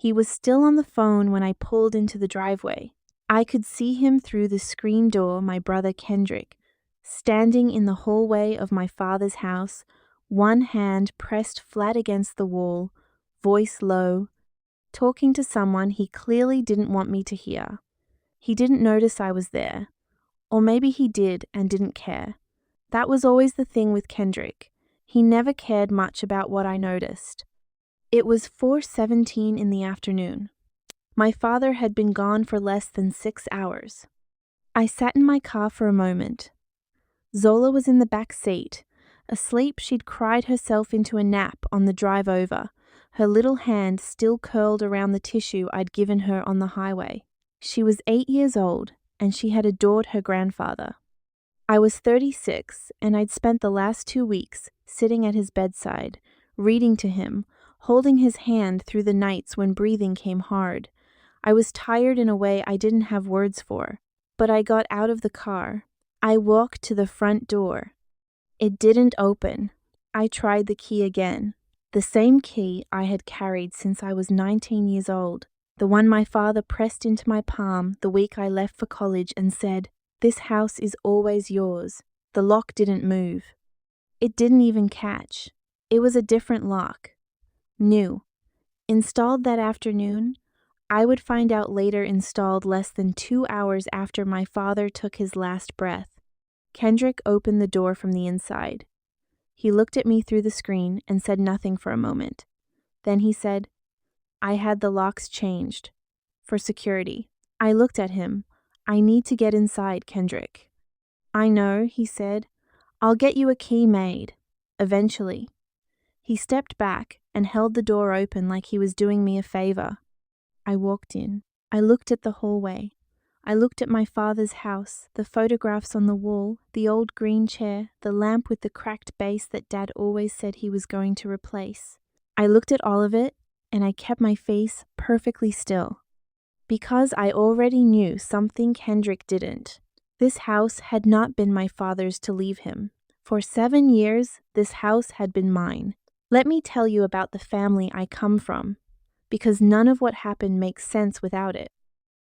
He was still on the phone when I pulled into the driveway. I could see him through the screen door, my brother Kendrick, standing in the hallway of my father's house, one hand pressed flat against the wall, voice low, talking to someone he clearly didn't want me to hear. He didn't notice I was there. Or maybe he did and didn't care. That was always the thing with Kendrick. He never cared much about what I noticed. It was 4:17 in the afternoon. My father had been gone for less than 6 hours. I sat in my car for a moment. Zola was in the back seat. Asleep, she'd cried herself into a nap on the drive over, her little hand still curled around the tissue I'd given her on the highway. She was 8 years old, and she had adored her grandfather. I was 36, and I'd spent the last 2 weeks sitting at his bedside, reading to him, holding his hand through the nights when breathing came hard. I was tired in a way I didn't have words for, but I got out of the car. I walked to the front door. It didn't open. I tried the key again, the same key I had carried since I was 19 years old, the one my father pressed into my palm the week I left for college and said, "This house is always yours." The lock didn't move. It didn't even catch. It was a different lock. New. Installed that afternoon. I would find out later installed less than 2 hours after my father took his last breath. Kendrick opened the door from the inside. He looked at me through the screen and said nothing for a moment. Then he said, "I had the locks changed. For security." I looked at him. "I need to get inside, Kendrick." "I know," he said. "I'll get you a key made. Eventually." He stepped back and held the door open like he was doing me a favor. I walked in. I looked at the hallway. I looked at my father's house, the photographs on the wall, the old green chair, the lamp with the cracked base that Dad always said he was going to replace. I looked at all of it, and I kept my face perfectly still. Because I already knew something Kendrick didn't. This house had not been my father's to leave him. For 7 years, this house had been mine. Let me tell you about the family I come from, because none of what happened makes sense without it.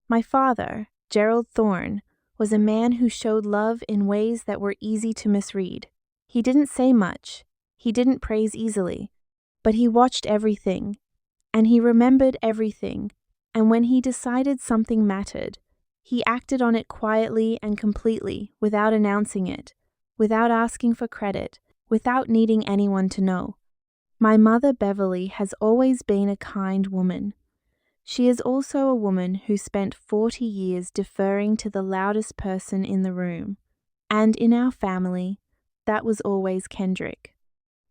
My father, Gerald Thorne, was a man who showed love in ways that were easy to misread. He didn't say much, he didn't praise easily, but he watched everything, and he remembered everything, and when he decided something mattered, he acted on it quietly and completely without announcing it, without asking for credit, without needing anyone to know. My mother, Beverly, has always been a kind woman. She is also a woman who spent 40 years deferring to the loudest person in the room. And in our family, that was always Kendrick.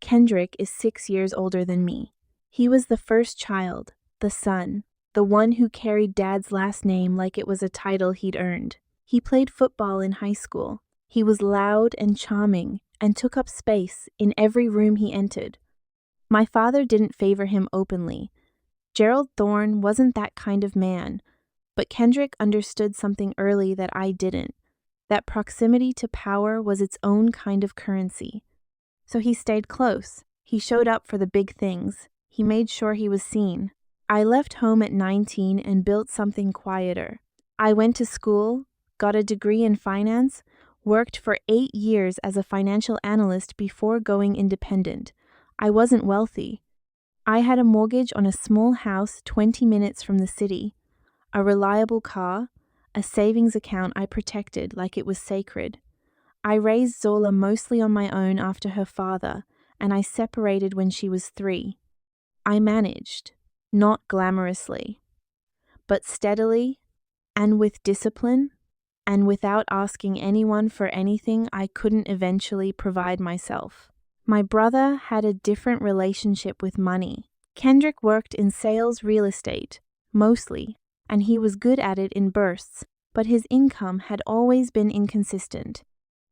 Kendrick is 6 years older than me. He was the first child, the son, the one who carried Dad's last name like it was a title he'd earned. He played football in high school. He was loud and charming and took up space in every room he entered. My father didn't favor him openly. Gerald Thorne wasn't that kind of man, but Kendrick understood something early that I didn't, that proximity to power was its own kind of currency. So he stayed close. He showed up for the big things. He made sure he was seen. I left home at 19 and built something quieter. I went to school, got a degree in finance, worked for 8 years as a financial analyst before going independent. I wasn't wealthy. I had a mortgage on a small house 20 minutes from the city, a reliable car, a savings account I protected like it was sacred. I raised Zola mostly on my own after her father, and I separated when she was 3. I managed, not glamorously, but steadily and with discipline, and without asking anyone for anything I couldn't eventually provide myself. My brother had a different relationship with money. Kendrick worked in sales real estate, mostly, and he was good at it in bursts, but his income had always been inconsistent.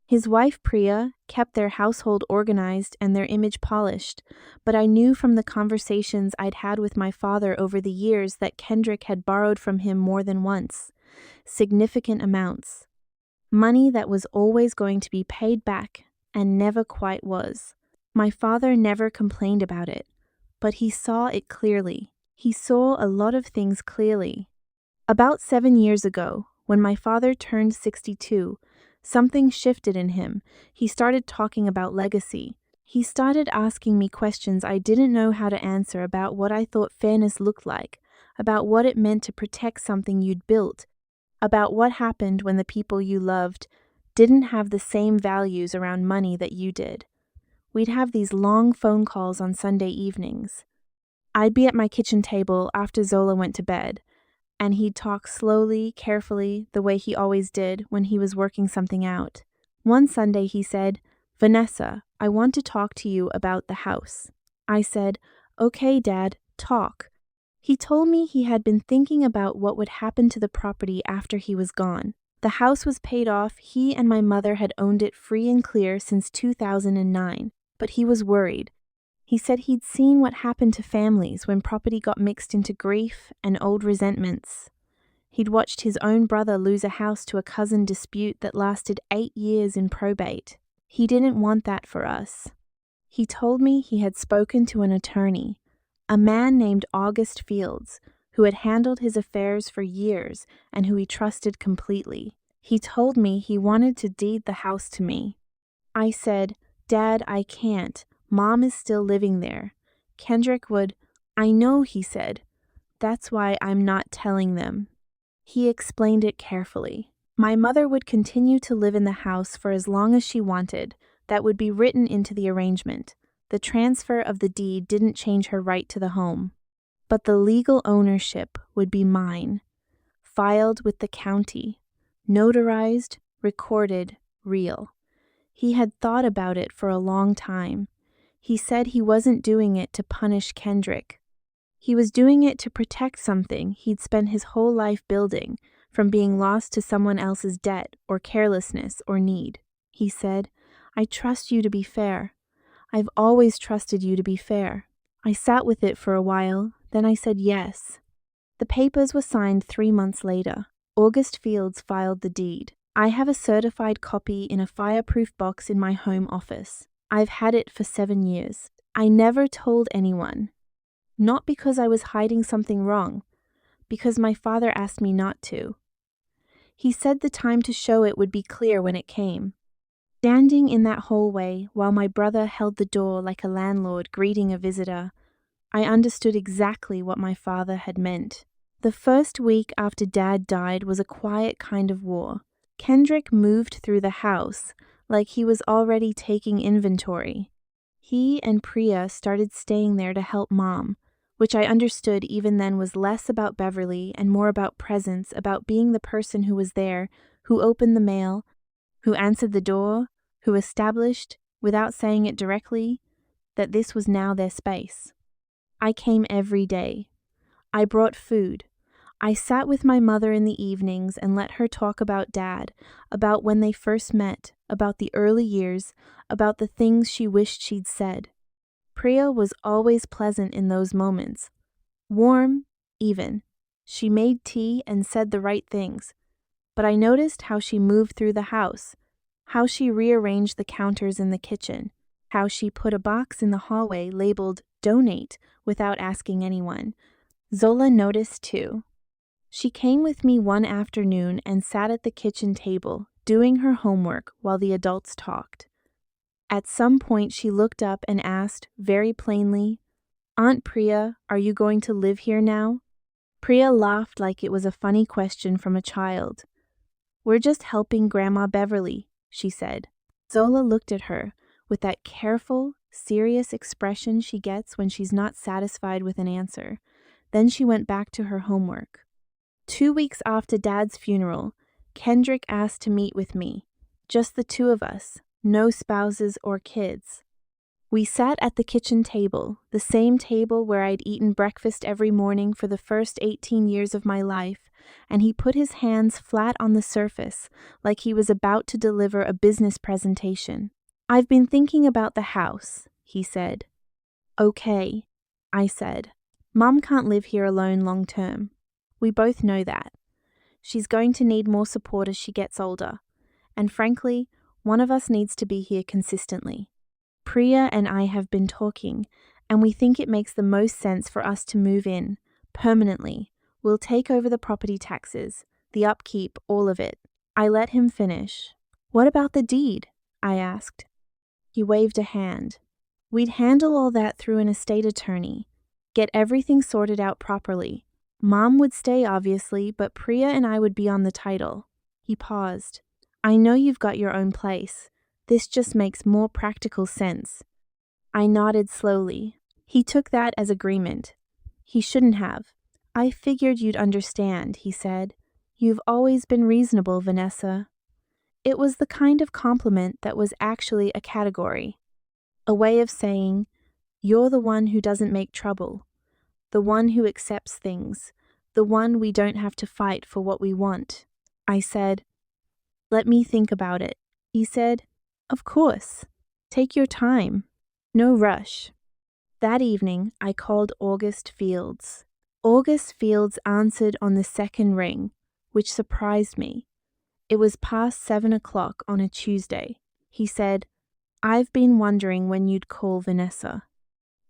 His wife Priya kept their household organized and their image polished, but I knew from the conversations I'd had with my father over the years that Kendrick had borrowed from him more than once, significant amounts. Money that was always going to be paid back and never quite was. My father never complained about it, but he saw it clearly. He saw a lot of things clearly. About 7 years ago, when my father turned 62, something shifted in him. He started talking about legacy. He started asking me questions I didn't know how to answer about what I thought fairness looked like, about what it meant to protect something you'd built, about what happened when the people you loved didn't have the same values around money that you did. We'd have these long phone calls on Sunday evenings. I'd be at my kitchen table after Zola went to bed, and he'd talk slowly, carefully, the way he always did when he was working something out. One Sunday he said, "Vanessa, I want to talk to you about the house." I said, "Okay, Dad, talk." He told me he had been thinking about what would happen to the property after he was gone. The house was paid off. He and my mother had owned it free and clear since 2009, but he was worried. He said he'd seen what happened to families when property got mixed into grief and old resentments. He'd watched his own brother lose a house to a cousin dispute that lasted 8 years in probate. He didn't want that for us. He told me he had spoken to an attorney, a man named August Fields, who had handled his affairs for years and who he trusted completely. He told me he wanted to deed the house to me. I said, "Dad, I can't. Mom is still living there. Kendrick would—" "I know," he said. "That's why I'm not telling them." He explained it carefully. My mother would continue to live in the house for as long as she wanted. That would be written into the arrangement. The transfer of the deed didn't change her right to the home. But the legal ownership would be mine, filed with the county, notarized, recorded, real. He had thought about it for a long time. He said he wasn't doing it to punish Kendrick. He was doing it to protect something he'd spent his whole life building from being lost to someone else's debt or carelessness or need. He said, "I trust you to be fair. I've always trusted you to be fair." I sat with it for a while, then I said yes. The papers were signed 3 months later. August Fields filed the deed. I have a certified copy in a fireproof box in my home office. I've had it for 7 years. I never told anyone. Not because I was hiding something wrong, because my father asked me not to. He said the time to show it would be clear when it came. Standing in that hallway while my brother held the door like a landlord greeting a visitor, I understood exactly what my father had meant. The first week after Dad died was a quiet kind of war. Kendrick moved through the house like he was already taking inventory. He and Priya started staying there to help Mom, which I understood even then was less about Beverly and more about presence, about being the person who was there, who opened the mail, who answered the door, who established, without saying it directly, that this was now their space. I came every day. I brought food. I sat with my mother in the evenings and let her talk about Dad, about when they first met, about the early years, about the things she wished she'd said. Priya was always pleasant in those moments. Warm, even. She made tea and said the right things. But I noticed how she moved through the house, how she rearranged the counters in the kitchen, how she put a box in the hallway labeled "Donate" without asking anyone. Zola noticed too. She came with me one afternoon and sat at the kitchen table, doing her homework while the adults talked. At some point she looked up and asked, very plainly, "Aunt Priya, are you going to live here now?" Priya laughed like it was a funny question from a child. "We're just helping Grandma Beverly," she said. Zola looked at her with that careful, serious expression she gets when she's not satisfied with an answer. Then she went back to her homework. 2 weeks after Dad's funeral, Kendrick asked to meet with me. Just the two of us, no spouses or kids. We sat at the kitchen table, the same table where I'd eaten breakfast every morning for the first 18 years of my life, and he put his hands flat on the surface, like he was about to deliver a business presentation. "I've been thinking about the house," he said. "Okay," I said. "Mom can't live here alone long term. We both know that. She's going to need more support as she gets older. And frankly, one of us needs to be here consistently. Priya and I have been talking, and we think it makes the most sense for us to move in, Permanently. We'll take over the property taxes, the upkeep, all of it. I let him finish. What about the deed? I asked. He waved a hand. We'd handle all that through an estate attorney. Get everything sorted out properly. Mom would stay, obviously, but Priya and I would be on the title. He paused. I know you've got your own place. This just makes more practical sense. I nodded slowly. He took that as agreement. He shouldn't have. I figured you'd understand, he said. You've always been reasonable, Vanessa. It was the kind of compliment that was actually a category. A way of saying, you're the one who doesn't make trouble. The one who accepts things. The one we don't have to fight for what we want. I said, let me think about it. He said, of course. Take your time. No rush. That evening, I called August Fields. August Fields answered on the second ring, which surprised me. It was past 7 o'clock on a Tuesday. He said, I've been wondering when you'd call Vanessa.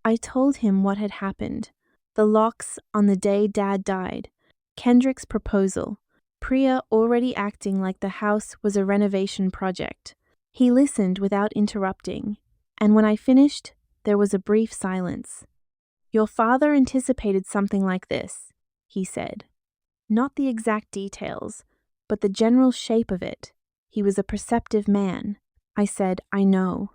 I told him what had happened. The locks on the day Dad died. Kendrick's proposal. Priya already acting like the house was a renovation project. He listened without interrupting, and when I finished, there was a brief silence. Your father anticipated something like this, he said. Not the exact details, but the general shape of it. He was a perceptive man. I said, I know.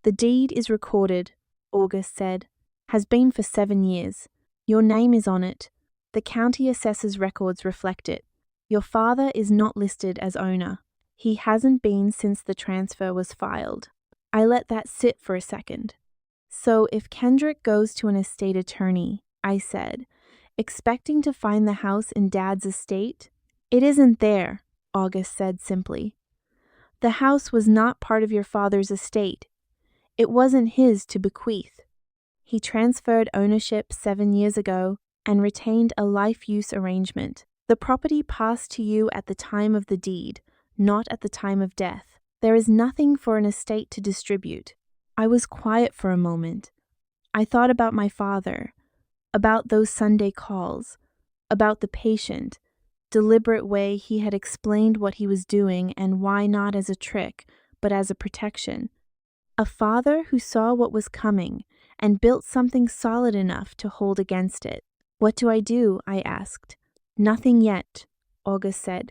The deed is recorded, August said. Has been for 7 years. Your name is on it. The county assessor's records reflect it. Your father is not listed as owner. He hasn't been since the transfer was filed. I let that sit for a second. So if Kendrick goes to an estate attorney, I said, expecting to find the house in Dad's estate, it isn't there, August said simply. The house was not part of your father's estate. It wasn't his to bequeath. He transferred ownership 7 years ago and retained a life use arrangement. The property passed to you at the time of the deed, not at the time of death. There is nothing for an estate to distribute. I was quiet for a moment. I thought about my father, about those Sunday calls, about the patient, deliberate way he had explained what he was doing and why not as a trick, but as a protection. A father who saw what was coming and built something solid enough to hold against it. What do? I asked. Nothing yet, August said.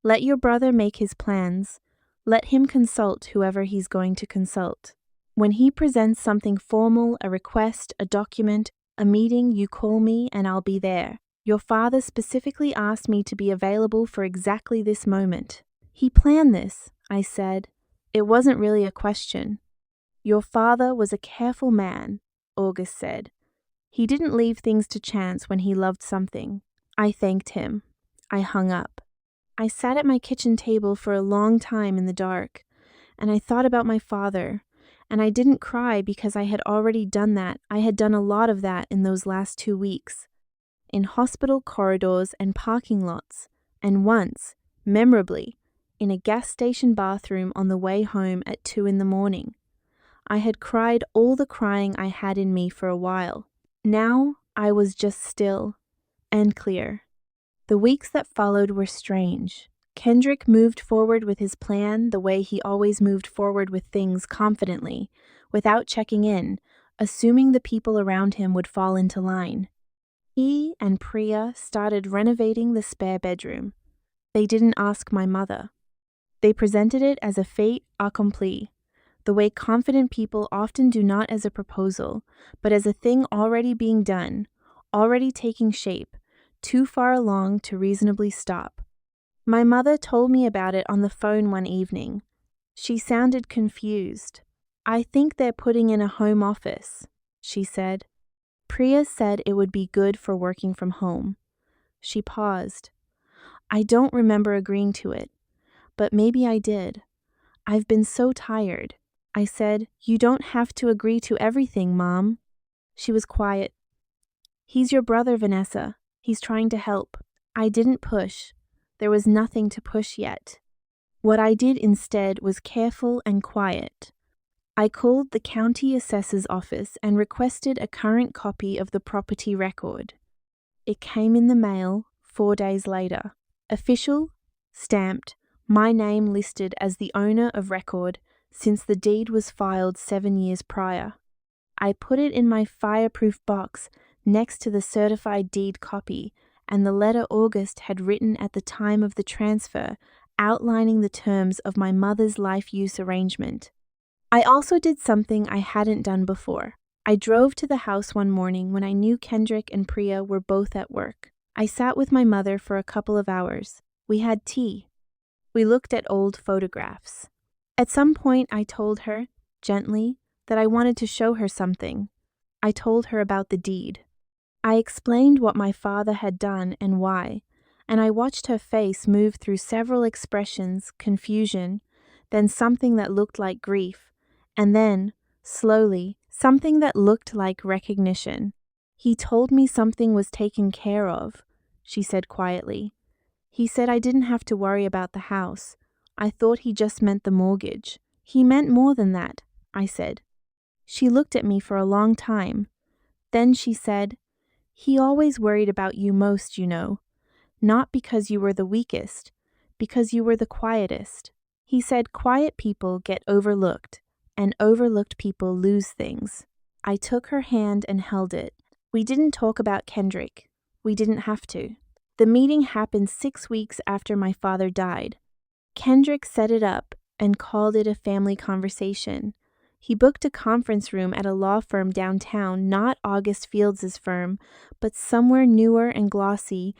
Let your brother make his plans. Let him consult whoever he's going to consult. When he presents something formal, a request, a document, a meeting, you call me and I'll be there. Your father specifically asked me to be available for exactly this moment. He planned this, I said. It wasn't really a question. Your father was a careful man, August said. He didn't leave things to chance when he loved something. I thanked him. I hung up. I sat at my kitchen table for a long time in the dark, and I thought about my father, and I didn't cry because I had already done that. I had done a lot of that in those last 2 weeks. In hospital corridors and parking lots, and once, memorably, in a gas station bathroom on the way home at 2 in the morning. I had cried all the crying I had in me for a while. Now I was just still and clear. The weeks that followed were strange. Kendrick moved forward with his plan the way he always moved forward with things confidently, without checking in, assuming the people around him would fall into line. He and Priya started renovating the spare bedroom. They didn't ask my mother. They presented it as a fait accompli, the way confident people often do, not as a proposal, but as a thing already being done, already taking shape, too far along to reasonably stop. My mother told me about it on the phone one evening. She sounded confused. I think they're putting in a home office, she said. Priya said it would be good for working from home. She paused. I don't remember agreeing to it, but maybe I did. I've been so tired. I said, you don't have to agree to everything, Mom. She was quiet. He's your brother, Vanessa. He's trying to help. I didn't push. There was nothing to push yet. What I did instead was careful and quiet. I called the county assessor's office and requested a current copy of the property record. It came in the mail 4 days later. Official, stamped, my name listed as the owner of record since the deed was filed 7 years prior. I put it in my fireproof box next to the certified deed copy and the letter August had written at the time of the transfer, outlining the terms of my mother's life use arrangement. I also did something I hadn't done before. I drove to the house one morning when I knew Kendrick and Priya were both at work. I sat with my mother for a couple of hours. We had tea. We looked at old photographs. At some point, I told her, gently, that I wanted to show her something. I told her about the deed. I explained what my father had done and why, and I watched her face move through several expressions, confusion, then something that looked like grief, and then, slowly, something that looked like recognition. "He told me something was taken care of," she said quietly. "He said I didn't have to worry about the house. I thought he just meant the mortgage." "He meant more than that," I said. She looked at me for a long time. Then she said, "He always worried about you most, you know. Not because you were the weakest, because you were the quietest. He said quiet people get overlooked, and overlooked people lose things." I took her hand and held it. We didn't talk about Kendrick. We didn't have to. The meeting happened 6 weeks after my father died. Kendrick set it up and called it a family conversation. He booked a conference room at a law firm downtown, not August Fields' firm, but somewhere newer and glossy,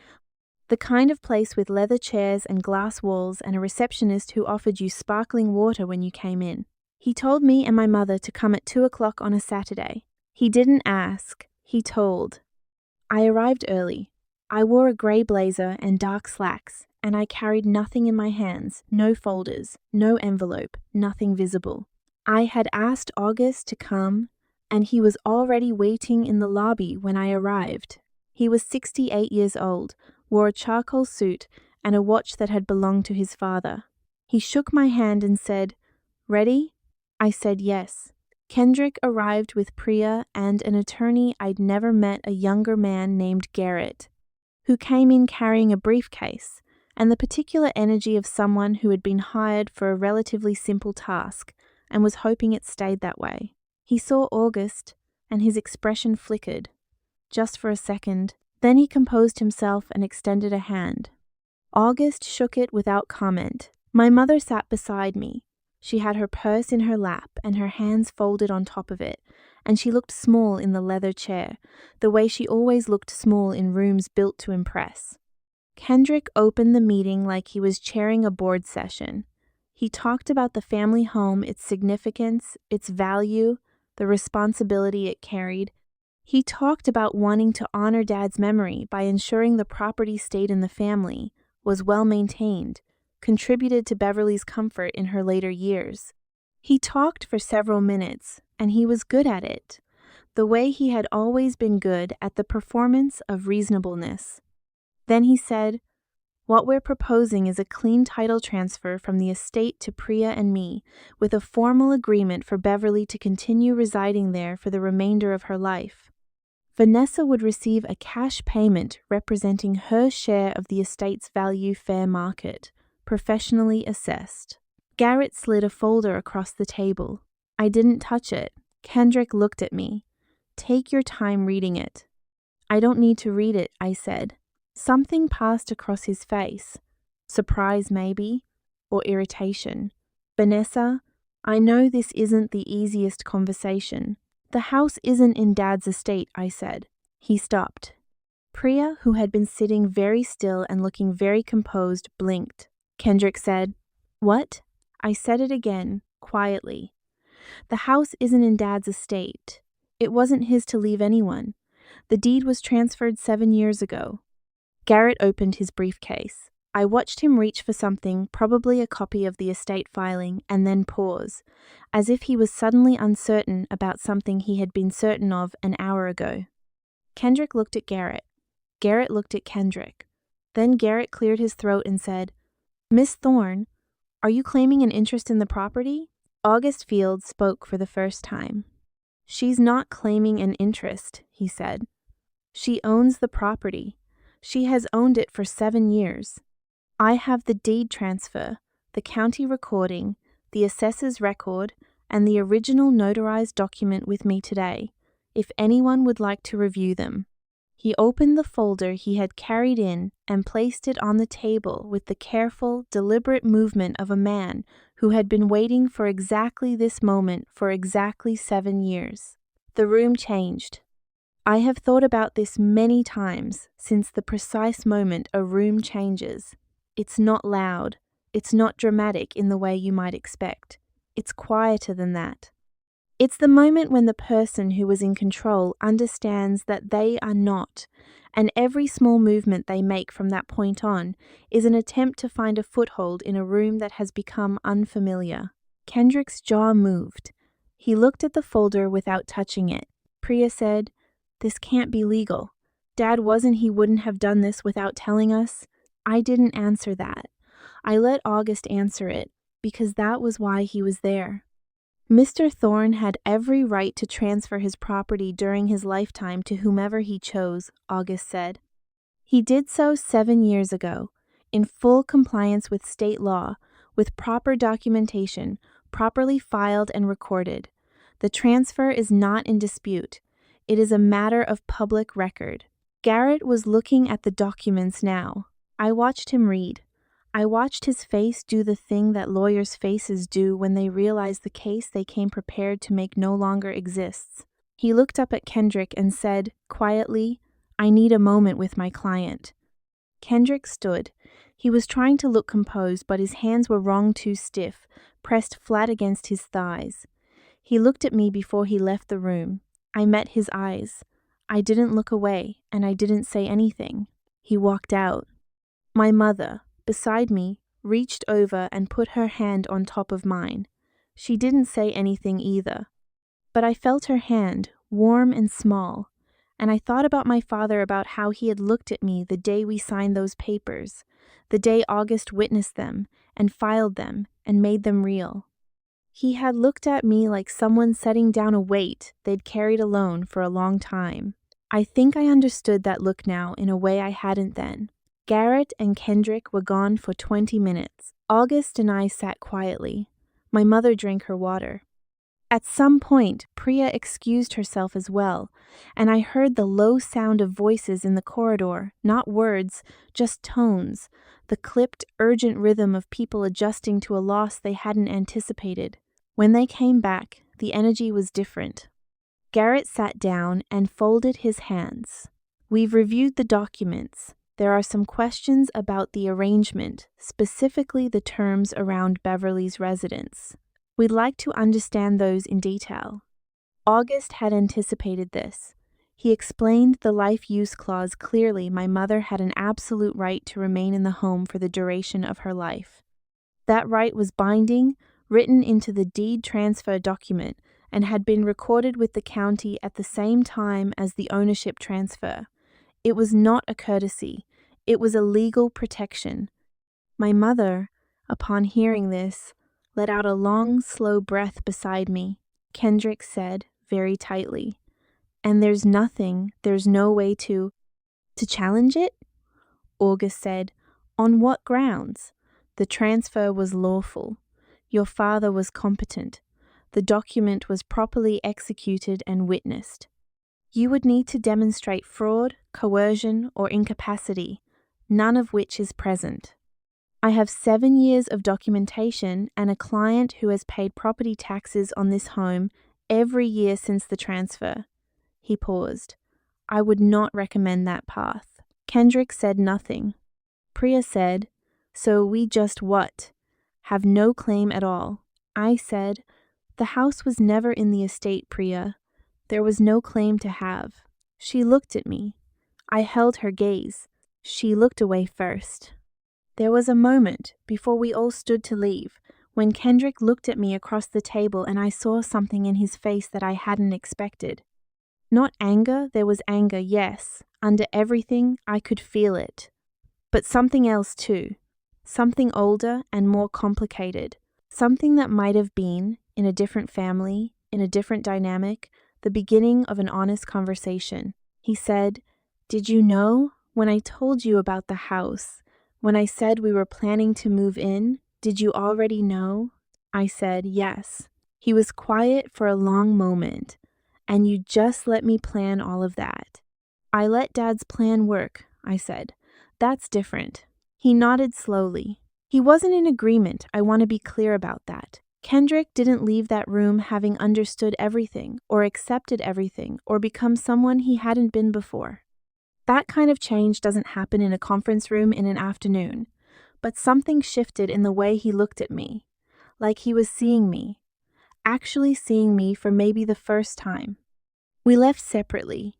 the kind of place with leather chairs and glass walls and a receptionist who offered you sparkling water when you came in. He told me and my mother to come at 2 o'clock on a Saturday. He didn't ask, he told. I arrived early. I wore a grey blazer and dark slacks, and I carried nothing in my hands, no folders, no envelope, nothing visible. I had asked August to come, and he was already waiting in the lobby when I arrived. He was 68 years old, wore a charcoal suit and a watch that had belonged to his father. He shook my hand and said, "Ready?" I said yes. Kendrick arrived with Priya and an attorney I'd never met, a younger man named Garrett, who came in carrying a briefcase and the particular energy of someone who had been hired for a relatively simple task and was hoping it stayed that way. He saw August, and his expression flickered, just for a second. Then he composed himself and extended a hand. August shook it without comment. My mother sat beside me. She had her purse in her lap and her hands folded on top of it, and she looked small in the leather chair, the way she always looked small in rooms built to impress. Kendrick opened the meeting like he was chairing a board session. He talked about the family home, its significance, its value, the responsibility it carried. He talked about wanting to honor Dad's memory by ensuring the property stayed in the family, was well maintained, contributed to Beverly's comfort in her later years. He talked for several minutes, and he was good at it, the way he had always been good at the performance of reasonableness. Then he said, "What we're proposing is a clean title transfer from the estate to Priya and me, with a formal agreement for Beverly to continue residing there for the remainder of her life. Vanessa would receive a cash payment representing her share of the estate's value, fair market, professionally assessed." Garrett slid a folder across the table. I didn't touch it. Kendrick looked at me. "Take your time reading it." "I don't need to read it," I said. Something passed across his face. Surprise, maybe, or irritation. "Vanessa, I know this isn't the easiest conversation. The house isn't in Dad's estate," I said. He stopped. Priya, who had been sitting very still and looking very composed, blinked. Kendrick said, "What?" I said it again, quietly. "The house isn't in Dad's estate. It wasn't his to leave anyone. The deed was transferred 7 years ago." Garrett opened his briefcase. I watched him reach for something, probably a copy of the estate filing, and then pause, as if he was suddenly uncertain about something he had been certain of an hour ago. Kendrick looked at Garrett. Garrett looked at Kendrick. Then Garrett cleared his throat and said, "Miss Thorne, are you claiming an interest in the property?" August Fields spoke for the first time. "She's not claiming an interest," he said. "She owns the property. She has owned it for 7 years. I have the deed transfer, the county recording, the assessor's record, and the original notarized document with me today, if anyone would like to review them." He opened the folder he had carried in and placed it on the table with the careful, deliberate movement of a man who had been waiting for exactly this moment for exactly 7 years. The room changed. I have thought about this many times since the precise moment a room changes. It's not loud. It's not dramatic in the way you might expect. It's quieter than that. It's the moment when the person who was in control understands that they are not, and every small movement they make from that point on is an attempt to find a foothold in a room that has become unfamiliar. Kendrick's jaw moved. He looked at the folder without touching it. Priya said, "This can't be legal. Dad he wouldn't have done this without telling us." I didn't answer that. I let August answer it, because that was why he was there. Mr. Thorne had every right to transfer his property during his lifetime to whomever he chose, August said. He did so 7 years ago, in full compliance with state law, with proper documentation, properly filed and recorded. The transfer is not in dispute. It is a matter of public record. Garrett was looking at the documents now. I watched him read. I watched his face do the thing that lawyers' faces do when they realize the case they came prepared to make no longer exists. He looked up at Kendrick and said, quietly, "I need a moment with my client." Kendrick stood. He was trying to look composed, but his hands were wrung too stiff, pressed flat against his thighs. He looked at me before he left the room. I met his eyes. I didn't look away, and I didn't say anything. He walked out. My mother, beside me, reached over and put her hand on top of mine. She didn't say anything either. But I felt her hand, warm and small, and I thought about my father, about how he had looked at me the day we signed those papers, the day August witnessed them and filed them and made them real. He had looked at me like someone setting down a weight they'd carried alone for a long time. I think I understood that look now in a way I hadn't then. Garrett and Kendrick were gone for 20 minutes. August and I sat quietly. My mother drank her water. At some point, Priya excused herself as well, and I heard the low sound of voices in the corridor, not words, just tones, the clipped, urgent rhythm of people adjusting to a loss they hadn't anticipated. When they came back, the energy was different. Garrett sat down and folded his hands. "We've reviewed the documents. There are some questions about the arrangement, specifically the terms around Beverly's residence. We'd like to understand those in detail." August had anticipated this. He explained the life use clause clearly. My mother had an absolute right to remain in the home for the duration of her life. That right was binding, written into the deed transfer document, and had been recorded with the county at the same time as the ownership transfer. It was not a courtesy. It was a legal protection. My mother, upon hearing this, let out a long, slow breath beside me. Kendrick said, very tightly, "And there's no way to challenge it?" August said, "On what grounds? The transfer was lawful. Your father was competent. The document was properly executed and witnessed. You would need to demonstrate fraud, coercion, or incapacity, none of which is present. I have 7 years of documentation and a client who has paid property taxes on this home every year since the transfer." He paused. "I would not recommend that path." Kendrick said nothing. Priya said, "So we just what? Have no claim at all." I said, "The house was never in the estate, Priya. There was no claim to have." She looked at me. I held her gaze. She looked away first. There was a moment, before we all stood to leave, when Kendrick looked at me across the table and I saw something in his face that I hadn't expected. Not anger, there was anger, yes. Under everything, I could feel it. But something else too. Something older and more complicated. Something that might have been, in a different family, in a different dynamic, the beginning of an honest conversation. He said, "Did you know?" When I told you about the house, when I said we were planning to move in, did you already know? I said, yes. He was quiet for a long moment, and you just let me plan all of that. I let Dad's plan work, I said. That's different. He nodded slowly. He wasn't in agreement, I want to be clear about that. Kendrick didn't leave that room having understood everything, or accepted everything, or become someone he hadn't been before. That kind of change doesn't happen in a conference room in an afternoon, but something shifted in the way he looked at me, like he was seeing me, actually seeing me for maybe the first time. We left separately.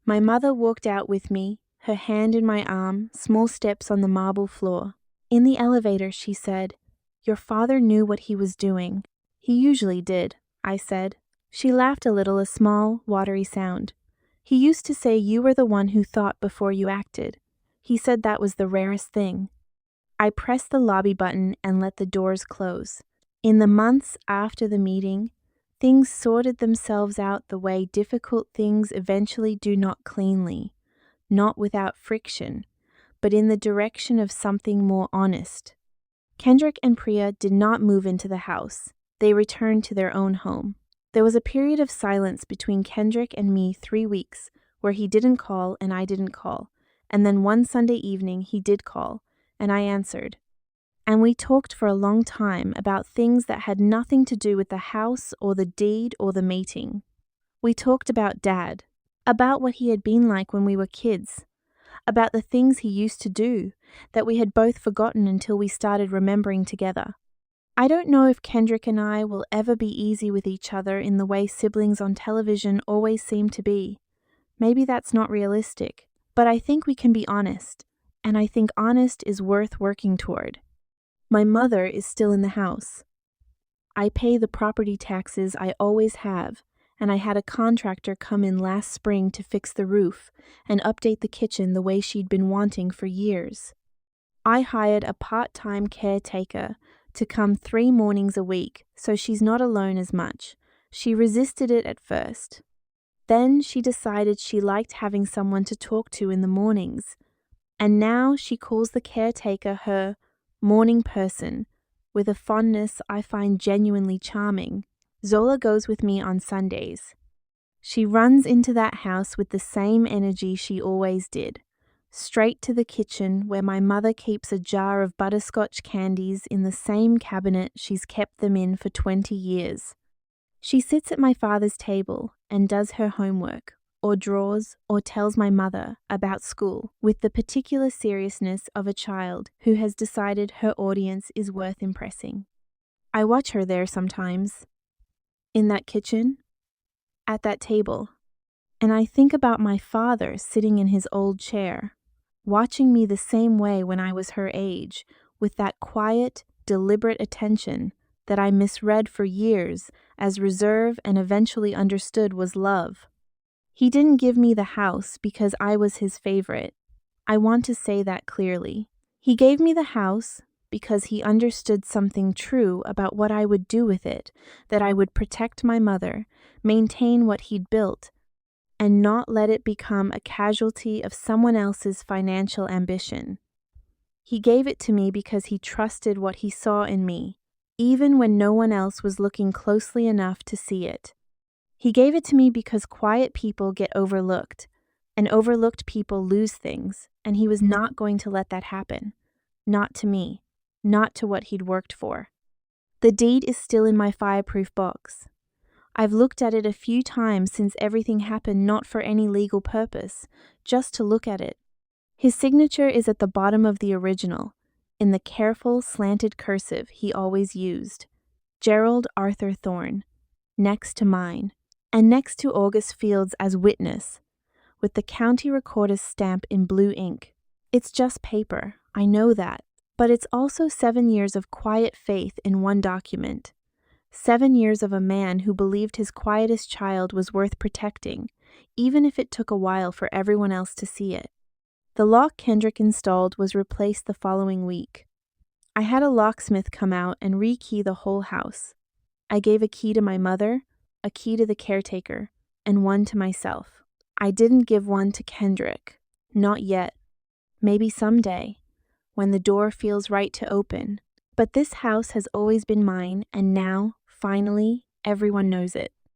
My mother walked out with me, her hand in my arm, small steps on the marble floor. In the elevator, she said, "Your father knew what he was doing." "He usually did," I said. She laughed a little, a small, watery sound. "He used to say you were the one who thought before you acted. He said that was the rarest thing." I pressed the lobby button and let the doors close. In the months after the meeting, things sorted themselves out the way difficult things eventually do, not cleanly, not without friction, but in the direction of something more honest. Kendrick and Priya did not move into the house. They returned to their own home. There was a period of silence between Kendrick and me, 3 weeks, where he didn't call and I didn't call, and then one Sunday evening he did call, and I answered. And we talked for a long time about things that had nothing to do with the house or the deed or the meeting. We talked about Dad, about what he had been like when we were kids, about the things he used to do that we had both forgotten until we started remembering together. I don't know if Kendrick and I will ever be easy with each other in the way siblings on television always seem to be. Maybe that's not realistic, but I think we can be honest, and I think honest is worth working toward. My mother is still in the house. I pay the property taxes I always have, and I had a contractor come in last spring to fix the roof and update the kitchen the way she'd been wanting for years. I hired a part-time caretaker to come 3 mornings a week, so she's not alone as much. She resisted it at first. Then she decided she liked having someone to talk to in the mornings, and now she calls the caretaker her morning person, with a fondness I find genuinely charming. Zola goes with me on Sundays. She runs into that house with the same energy she always did, straight to the kitchen where my mother keeps a jar of butterscotch candies in the same cabinet she's kept them in for 20 years. She sits at my father's table and does her homework, or draws, or tells my mother about school with the particular seriousness of a child who has decided her audience is worth impressing. I watch her there sometimes, in that kitchen, at that table, and I think about my father sitting in his old chair, watching me the same way when I was her age, with that quiet, deliberate attention that I misread for years as reserve and eventually understood was love. He didn't give me the house because I was his favorite. I want to say that clearly. He gave me the house because he understood something true about what I would do with it, that I would protect my mother, maintain what he'd built, and not let it become a casualty of someone else's financial ambition. He gave it to me because he trusted what he saw in me, even when no one else was looking closely enough to see it. He gave it to me because quiet people get overlooked, and overlooked people lose things, and he was not going to let that happen. Not to me, not to what he'd worked for. The deed is still in my fireproof box. I've looked at it a few times since everything happened, not for any legal purpose, just to look at it. His signature is at the bottom of the original, in the careful, slanted cursive he always used. Gerald Arthur Thorne, next to mine, and next to August Field's as witness, with the county recorder's stamp in blue ink. It's just paper, I know that, but it's also 7 years of quiet faith in one document. 7 years of a man who believed his quietest child was worth protecting, even if it took a while for everyone else to see it. The lock Kendrick installed was replaced the following week. I had a locksmith come out and rekey the whole house. I gave a key to my mother, a key to the caretaker, and one to myself. I didn't give one to Kendrick. Not yet. Maybe someday, when the door feels right to open. But this house has always been mine, and now, finally, everyone knows it.